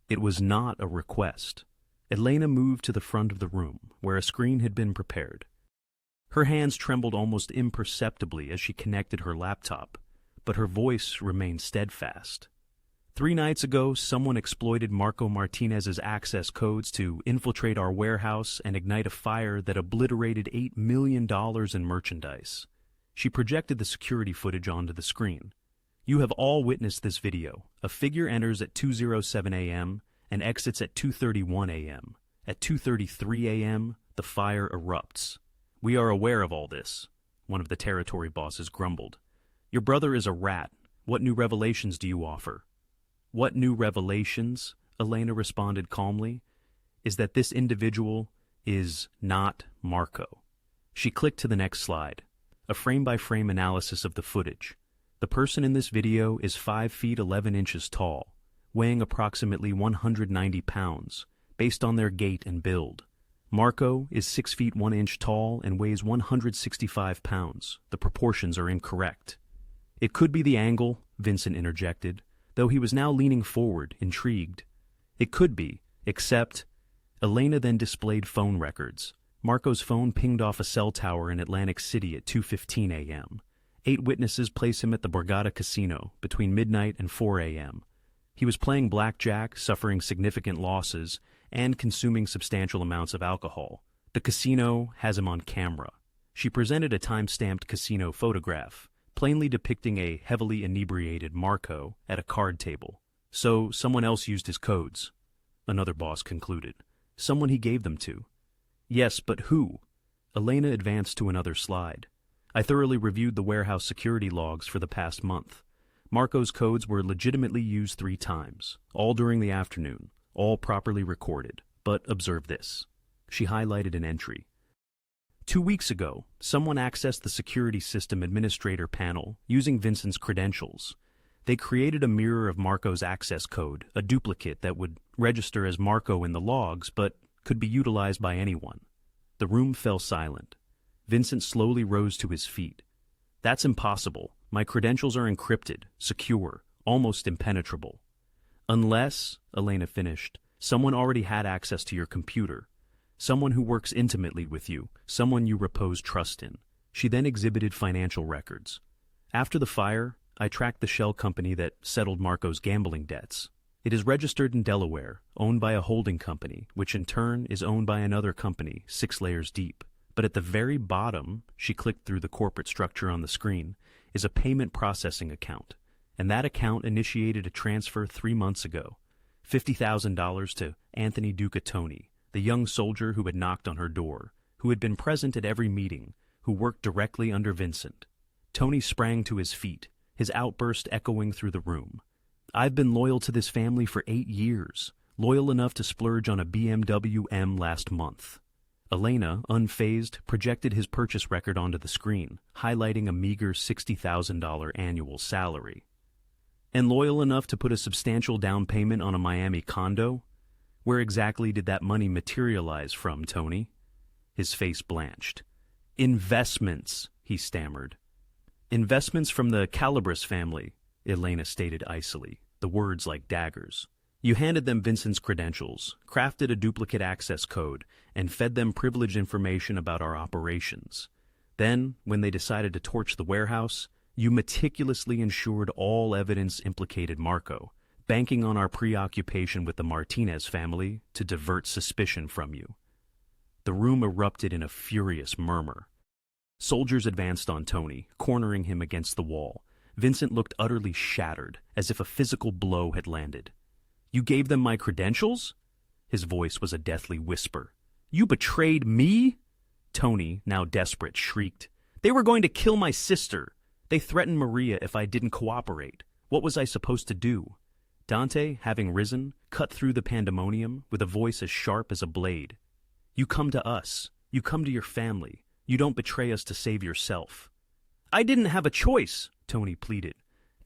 [SPEAKER 1] It was not a request. Elena moved to the front of the room, where a screen had been prepared. Her hands trembled almost imperceptibly as she connected her laptop, but her voice remained steadfast. 3 nights ago, someone exploited Marco Martinez's access codes to infiltrate our warehouse and ignite a fire that obliterated $8 million in merchandise. She projected the security footage onto the screen. You have all witnessed this video. A figure enters at 2:07 a.m. and exits at 2:31 a.m. At 2:33 a.m., the fire erupts. "We are aware of all this," one of the territory bosses grumbled. "Your brother is a rat. What new revelations do you offer?" "What new revelations?" Elena responded calmly, "is that this individual is not Marco." She clicked to the next slide, a frame-by-frame analysis of the footage. The person in this video is 5 feet 11 inches tall, weighing approximately 190 pounds, based on their gait and build. Marco is 6 feet 1 inch tall and weighs 165 pounds. The proportions are incorrect. "It could be the angle," Vincent interjected, though he was now leaning forward, intrigued. "It could be, except—" Elena then displayed phone records. Marco's phone pinged off a cell tower in Atlantic City at 2:15 a.m. 8 witnesses place him at the Borgata Casino between midnight and 4 a.m. He was playing blackjack, suffering significant losses, and consuming substantial amounts of alcohol. The casino has him on camera. She presented a time-stamped casino photograph, plainly depicting a heavily inebriated Marco at a card table. "So someone else used his codes," another boss concluded. "Someone he gave them to." "Yes, but who?" Elena advanced to another slide. "I thoroughly reviewed the warehouse security logs for the past month. Marco's codes were legitimately used 3 times, all during the afternoon, all properly recorded. But observe this." She highlighted an entry. 2 weeks ago, someone accessed the security system administrator panel using Vincent's credentials. They created a mirror of Marco's access code, a duplicate that would register as Marco in the logs, but could be utilized by anyone. The room fell silent. Vincent slowly rose to his feet. "That's impossible. My credentials are encrypted, secure, almost impenetrable." "Unless," Elena finished, "someone already had access to your computer. Someone who works intimately with you, someone you repose trust in." She then exhibited financial records. "After the fire, I tracked the shell company that settled Marco's gambling debts. It is registered in Delaware, owned by a holding company, which in turn is owned by another company 6 layers deep. But at the very bottom," she clicked through the corporate structure on the screen, "is a payment processing account. And that account initiated a transfer 3 months ago. $50,000 to Anthony Ducatoni, the young soldier who had knocked on her door, who had been present at every meeting, who worked directly under Vincent." Tony sprang to his feet, his outburst echoing through the room. "I've been loyal to this family for 8 years, loyal enough to splurge on a BMW M last month." Elena, unfazed, projected his purchase record onto the screen, highlighting a meager $60,000 annual salary. "And loyal enough to put a substantial down payment on a Miami condo? Where exactly did that money materialize from, Tony?" His face blanched. "Investments," he stammered. "Investments from the Calabres family," Elena stated icily, the words like daggers. "You handed them Vincent's credentials, crafted a duplicate access code, and fed them privileged information about our operations. Then, when they decided to torch the warehouse, you meticulously ensured all evidence implicated Marco, banking on our preoccupation with the Martinez family to divert suspicion from you." The room erupted in a furious murmur. Soldiers advanced on Tony, cornering him against the wall. Vincent looked utterly shattered, as if a physical blow had landed. "You gave them my credentials?" His voice was a deathly whisper. "You betrayed me?" Tony, now desperate, shrieked. "They were going to kill my sister. They threatened Maria if I didn't cooperate. What was I supposed to do?" Dante, having risen, cut through the pandemonium with a voice as sharp as a blade. "You come to us. You come to your family. You don't betray us to save yourself." "I didn't have a choice," Tony pleaded.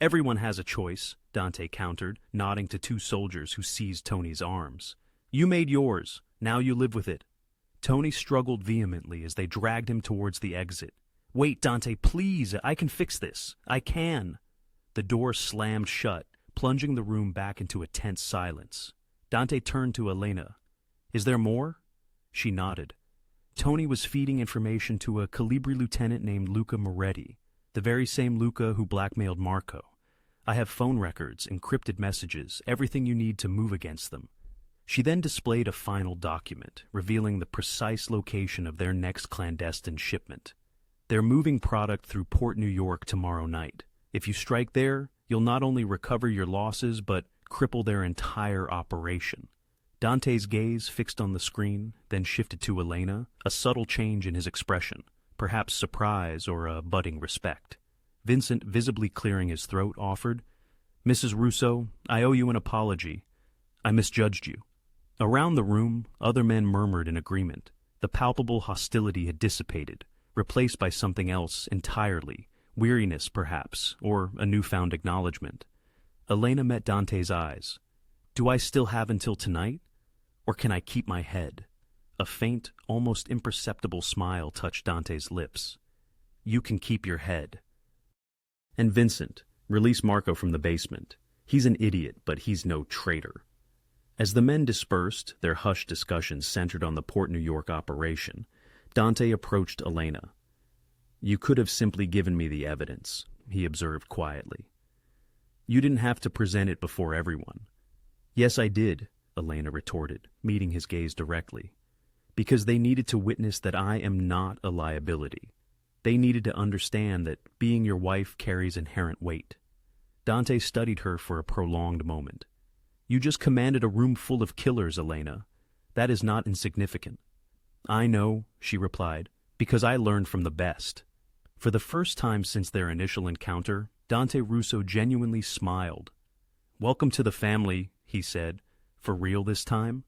[SPEAKER 1] "Everyone has a choice," Dante countered, nodding to 2 soldiers who seized Tony's arms. "You made yours. Now you live with it." Tony struggled vehemently as they dragged him towards the exit. "Wait, Dante, please. I can fix this. I can." The door slammed shut, plunging the room back into a tense silence. Dante turned to Elena. "Is there more?" She nodded. Tony was feeding information to a Calibri lieutenant named Luca Moretti, the very same Luca who blackmailed Marco. "I have phone records, encrypted messages, everything you need to move against them." She then displayed a final document, revealing the precise location of their next clandestine shipment. "They're moving product through Port New York tomorrow night. If you strike there, you'll not only recover your losses, but cripple their entire operation." Dante's gaze fixed on the screen, then shifted to Elena, a subtle change in his expression, perhaps surprise or a budding respect. Vincent, visibly clearing his throat, offered, "Mrs. Russo, I owe you an apology. I misjudged you." Around the room, other men murmured in agreement. The palpable hostility had dissipated, replaced by something else entirely, weariness perhaps, or a newfound acknowledgement. Elena met Dante's eyes. "Do I still have until tonight? Or can I keep my head?" A faint, almost imperceptible smile touched Dante's lips. "You can keep your head." "And Vincent, release Marco from the basement. He's an idiot, but he's no traitor." As the men dispersed, their hushed discussions centered on the Port New York operation, Dante approached Elena. "You could have simply given me the evidence," he observed quietly. "You didn't have to present it before everyone." "Yes, I did," Elena retorted, meeting his gaze directly. "Because they needed to witness that I am not a liability. They needed to understand that being your wife carries inherent weight." Dante studied her for a prolonged moment. "You just commanded a room full of killers, Elena. That is not insignificant." "I know," she replied, "because I learned from the best." For the first time since their initial encounter, Dante Russo genuinely smiled. "Welcome to the family," he said. "For real this time?"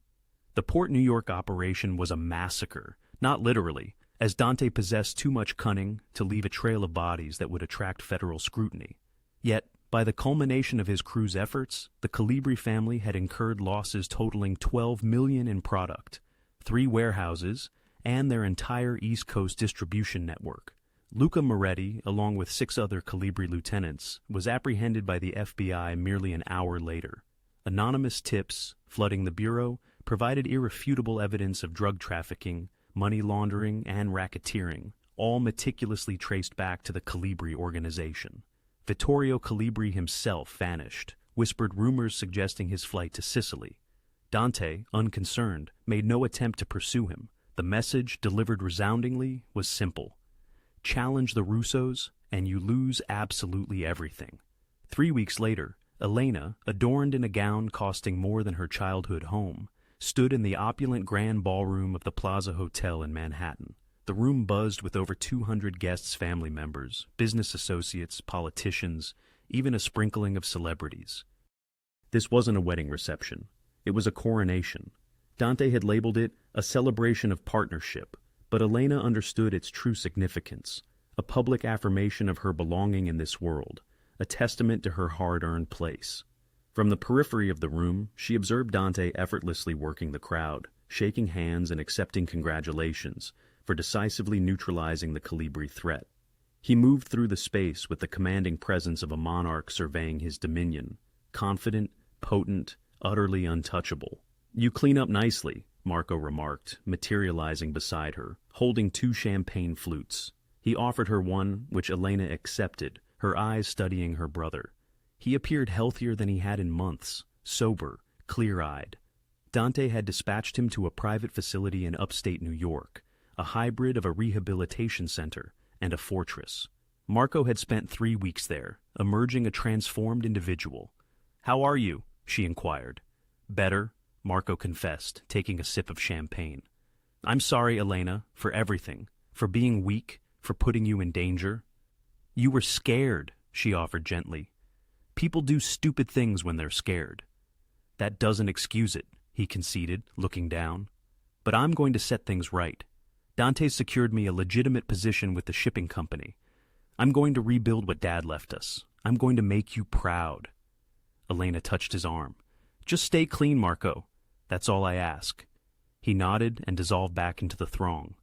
[SPEAKER 1] The Port New York operation was a massacre, not literally, as Dante possessed too much cunning to leave a trail of bodies that would attract federal scrutiny. Yet, by the culmination of his crew's efforts, the Calibri family had incurred losses totaling $12 million in product, 3 warehouses, and their entire East Coast distribution network. Luca Moretti, along with 6 other Calibri lieutenants, was apprehended by the FBI merely an hour later. Anonymous tips, flooding the bureau, provided irrefutable evidence of drug trafficking, money laundering, and racketeering, all meticulously traced back to the Calibri organization. Vittorio Calibri himself vanished, whispered rumors suggesting his flight to Sicily. Dante, unconcerned, made no attempt to pursue him. The message, delivered resoundingly, was simple. Challenge the Russos, and you lose absolutely everything. 3 weeks later, Elena, adorned in a gown costing more than her childhood home, stood in the opulent grand ballroom of the Plaza Hotel in Manhattan. The room buzzed with over 200 guests' family members, business associates, politicians, even a sprinkling of celebrities. This wasn't a wedding reception. It was a coronation. Dante had labeled it a celebration of partnership, but Elena understood its true significance, a public affirmation of her belonging in this world, a testament to her hard-earned place. From the periphery of the room, she observed Dante effortlessly working the crowd, shaking hands and accepting congratulations for decisively neutralizing the Calibri threat. He moved through the space with the commanding presence of a monarch surveying his dominion, confident, potent, utterly untouchable. "You clean up nicely," Marco remarked, materializing beside her, holding 2 champagne flutes. He offered her one, which Elena accepted, her eyes studying her brother. He appeared healthier than he had in months, sober, clear-eyed. Dante had dispatched him to a private facility in upstate New York, a hybrid of a rehabilitation center and a fortress. Marco had spent 3 weeks there, emerging a transformed individual. "How are you?" she inquired. "Better," Marco confessed, taking a sip of champagne. "I'm sorry, Elena, for everything, for being weak, for putting you in danger." "You were scared," she offered gently. "People do stupid things when they're scared." "That doesn't excuse it," he conceded, looking down. "But I'm going to set things right. Dante secured me a legitimate position with the shipping company. I'm going to rebuild what Dad left us. I'm going to make you proud." Elena touched his arm. "Just stay clean, Marco. That's all I ask." He nodded and dissolved back into the throng.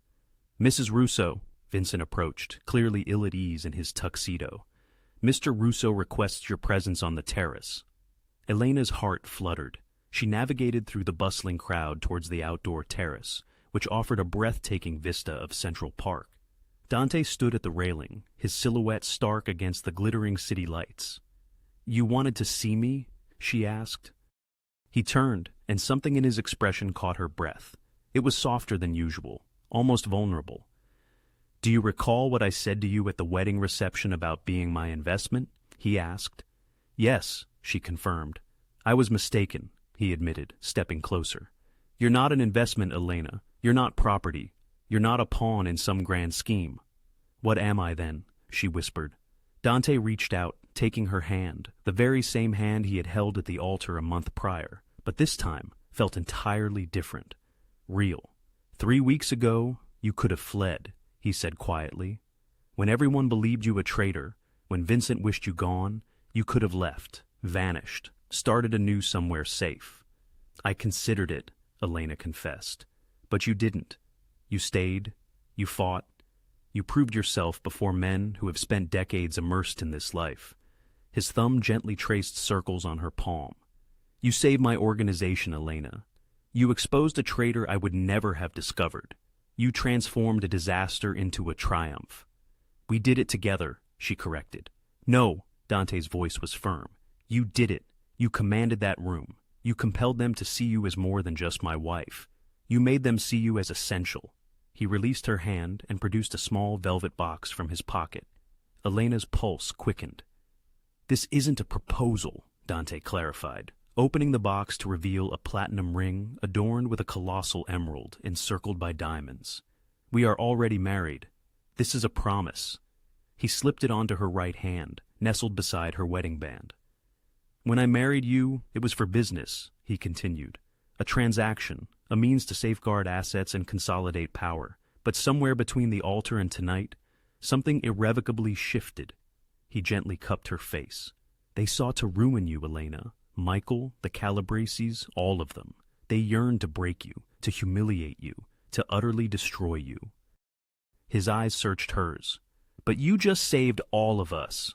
[SPEAKER 1] "Mrs. Russo," Vincent approached, clearly ill at ease in his tuxedo. Mr. Russo requests your presence on the terrace." Elena's heart fluttered. She navigated through the bustling crowd towards the outdoor terrace, which offered a breathtaking vista of Central Park. Dante stood at the railing, his silhouette stark against the glittering city lights. "You wanted to see me?" she asked. He turned, and something in his expression caught her breath. It was softer than usual, almost vulnerable. "Do you recall what I said to you at the wedding reception about being my investment?" he asked. "Yes," she confirmed. "I was mistaken," he admitted, stepping closer. "You're not an investment, Elena. You're not property. You're not a pawn in some grand scheme." "What am I, then?" she whispered. Dante reached out, taking her hand, the very same hand he had held at the altar a month prior, but this time felt entirely different. Real. 3 weeks ago, you could have fled, he said quietly. When everyone believed you a traitor, when Vincent wished you gone, you could have left, vanished, started anew somewhere safe. "I considered it," Elena confessed. "But you didn't. You stayed, you fought, you proved yourself before men who have spent decades immersed in this life." His thumb gently traced circles on her palm. "You saved my organization, Elena. You exposed a traitor I would never have discovered. You transformed a disaster into a triumph." "We did it together," she corrected. "No," Dante's voice was firm. "You did it. You commanded that room. You compelled them to see you as more than just my wife. You made them see you as essential." He released her hand and produced a small velvet box from his pocket. Elena's pulse quickened. "This isn't a proposal," Dante clarified, opening the box to reveal a platinum ring adorned with a colossal emerald encircled by diamonds. "We are already married. This is a promise." He slipped it onto her right hand, nestled beside her wedding band. "When I married you, it was for business," he continued. "A transaction, a means to safeguard assets and consolidate power. But somewhere between the altar and tonight, something irrevocably shifted." He gently cupped her face. "They sought to ruin you, Elena. Michael, the Calabreses, all of them. They yearned to break you, to humiliate you, to utterly destroy you." His eyes searched hers. "But you just saved all of us."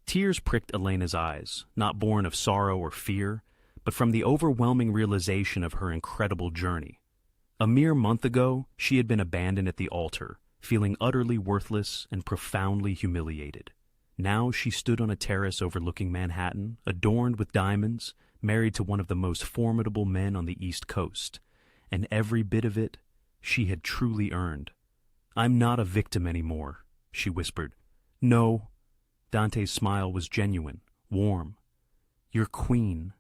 [SPEAKER 1] Tears pricked Elena's eyes, not born of sorrow or fear, but from the overwhelming realization of her incredible journey. A mere month ago, she had been abandoned at the altar, feeling utterly worthless and profoundly humiliated. Now she stood on a terrace overlooking Manhattan, adorned with diamonds, married to one of the most formidable men on the East Coast, and every bit of it she had truly earned. "I'm not a victim anymore," she whispered. "No." Dante's smile was genuine, warm. "You're queen."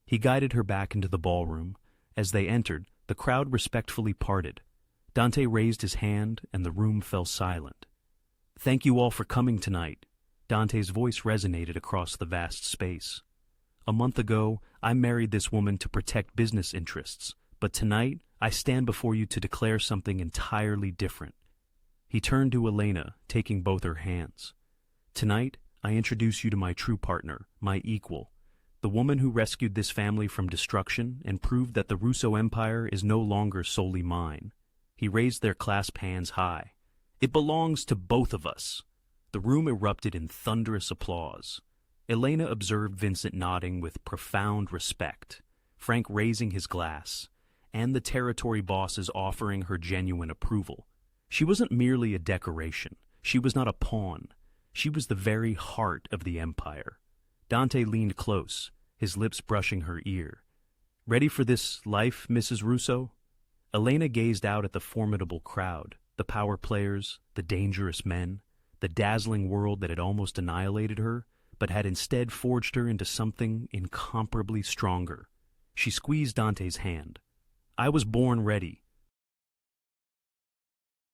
[SPEAKER 1] He guided her back into the ballroom. As they entered, the crowd respectfully parted. Dante raised his hand, and the room fell silent. "Thank you all for coming tonight." Dante's voice resonated across the vast space. "A month ago, I married this woman to protect business interests, but tonight I stand before you to declare something entirely different." He turned to Elena, taking both her hands. "Tonight, I introduce you to my true partner, my equal, the woman who rescued this family from destruction and proved that the Russo Empire is no longer solely mine." He raised their clasped hands high. "It belongs to both of us." The room erupted in thunderous applause. Elena observed Vincent nodding with profound respect, Frank raising his glass, and the territory bosses offering her genuine approval. She wasn't merely a decoration. She was not a pawn. She was the very heart of the empire. Dante leaned close, his lips brushing her ear. "Ready for this life, Mrs. Russo?" Elena gazed out at the formidable crowd, the power players, the dangerous men, the dazzling world that had almost annihilated her, but had instead forged her into something incomparably stronger. She squeezed Dante's hand. "I was born ready.